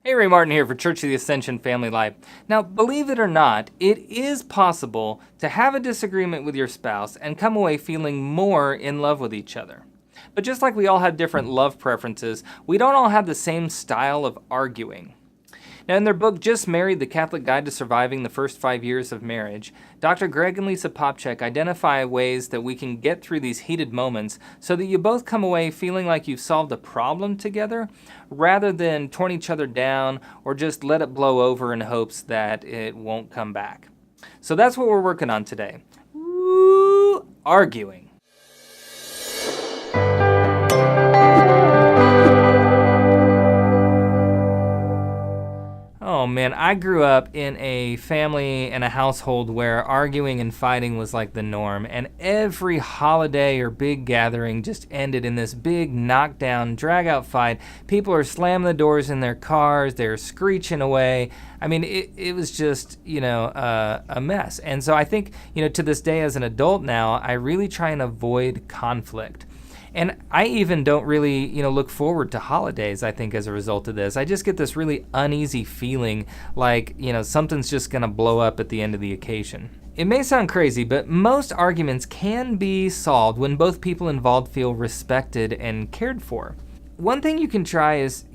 Hey, Ray Martin here for Church of the Ascension Family Life. Now, believe it or not, it is possible to have a disagreement with your spouse and come away feeling more in love with each other. But just like we all have different love preferences, we don't all have the same style of arguing. Now, in their book, Just Married, The Catholic Guide to Surviving the First 5 Years of Marriage, Dr. Greg and Lisa Popcak identify ways that we can get through these heated moments so that you both come away feeling like you've solved a problem together, rather than torn each other down or just let it blow over in hopes that it won't come back. So that's what we're working on today. Woo, arguing. Oh man, I grew up in a family and a household where arguing and fighting was like the norm, and every holiday or big gathering just ended in this big knockdown, drag-out fight. People are slamming the doors in their cars, they're screeching away. I mean, it was just, a mess. And so I think, to this day as an adult now, I really try and avoid conflict. And I even don't really, look forward to holidays, I think, as a result of this. I just get this really uneasy feeling like, something's just going to blow up at the end of the occasion. It may sound crazy, but most arguments can be solved when both people involved feel respected and cared for. One thing you can try is,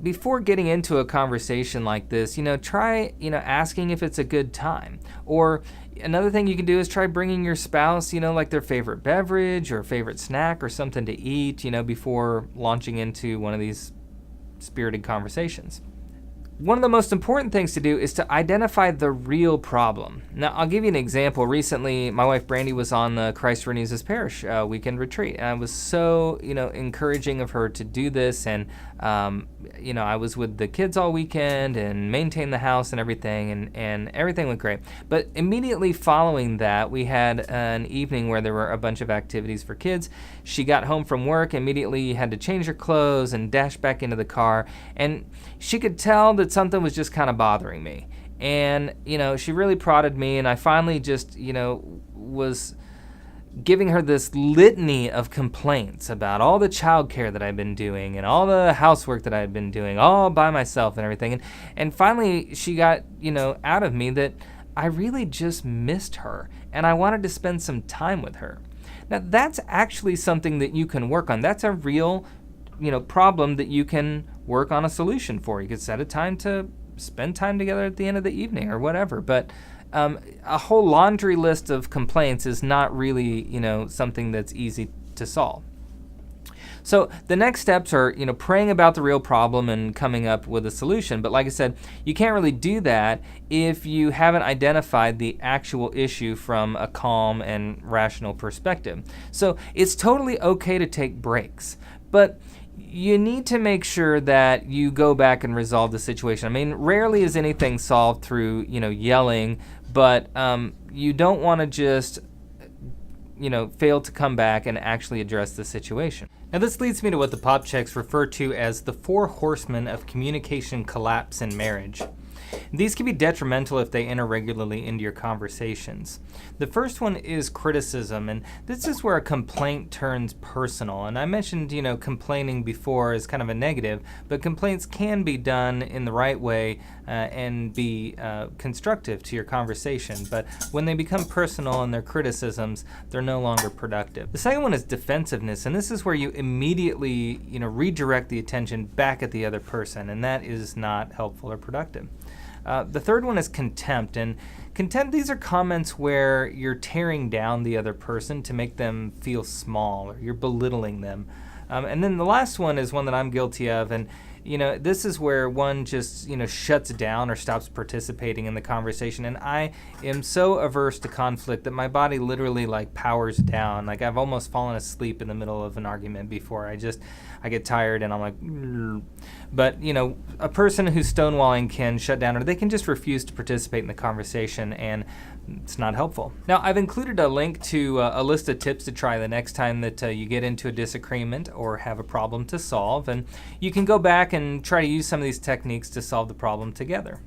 before getting into a conversation like this, try, asking if it's a good time. Or another thing you can do is try bringing your spouse, like their favorite beverage or favorite snack or something to eat, before launching into one of these spirited conversations. One of the most important things to do is to identify the real problem. Now, I'll give you an example. Recently, my wife Brandy was on the Christ Renews His Parish weekend retreat, and I was so, encouraging of her to do this. And, I was with the kids all weekend and maintained the house and everything, and everything went great. But immediately following that, we had an evening where there were a bunch of activities for kids. She got home from work, immediately had to change her clothes and dash back into the car, and she could tell that something was just kind of bothering me. And, she really prodded me, and I finally just, was giving her this litany of complaints about all the childcare that I'd been doing and all the housework that I had been doing all by myself and everything. And finally she got, out of me that I really just missed her and I wanted to spend some time with her. Now that's actually something that you can work on. That's a real, problem that you can work on a solution for. You could set a time to spend time together at the end of the evening or whatever. But a whole laundry list of complaints is not really, something that's easy to solve. So the next steps are, praying about the real problem and coming up with a solution. But like I said, you can't really do that if you haven't identified the actual issue from a calm and rational perspective. So it's totally okay to take breaks, but you need to make sure that you go back and resolve the situation. I mean, rarely is anything solved through, yelling, but you don't want to just, fail to come back and actually address the situation. Now, this leads me to what the Popcaks refer to as the 4 horsemen of communication collapse in marriage. These can be detrimental if they enter regularly into your conversations. The first one is criticism, and this is where a complaint turns personal. And I mentioned, complaining before is kind of a negative, but complaints can be done in the right way and be constructive to your conversation. But when they become personal and they're criticisms, they're no longer productive. The second one is defensiveness, and this is where you immediately, redirect the attention back at the other person, and that is not helpful or productive. The third one is contempt, and contempt, these are comments where you're tearing down the other person to make them feel small, or you're belittling them. And then the last one is one that I'm guilty of, and this is where one just, shuts down or stops participating in the conversation. And I am so averse to conflict that my body literally powers down. Like I've almost fallen asleep in the middle of an argument before. I get tired and I'm like, but a person who's stonewalling can shut down, or they can just refuse to participate in the conversation, and it's not helpful. Now, I've included a link to a list of tips to try the next time that you get into a disagreement or have a problem to solve, and you can go back and try to use some of these techniques to solve the problem together.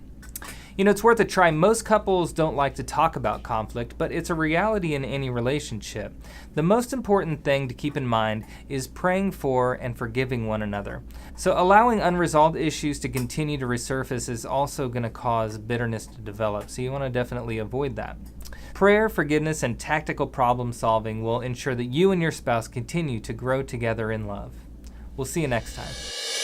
It's worth a try. Most couples don't like to talk about conflict, but it's a reality in any relationship. The most important thing to keep in mind is praying for and forgiving one another. So allowing unresolved issues to continue to resurface is also going to cause bitterness to develop, so you want to definitely avoid that. Prayer, forgiveness, and tactical problem solving will ensure that you and your spouse continue to grow together in love. We'll see you next time.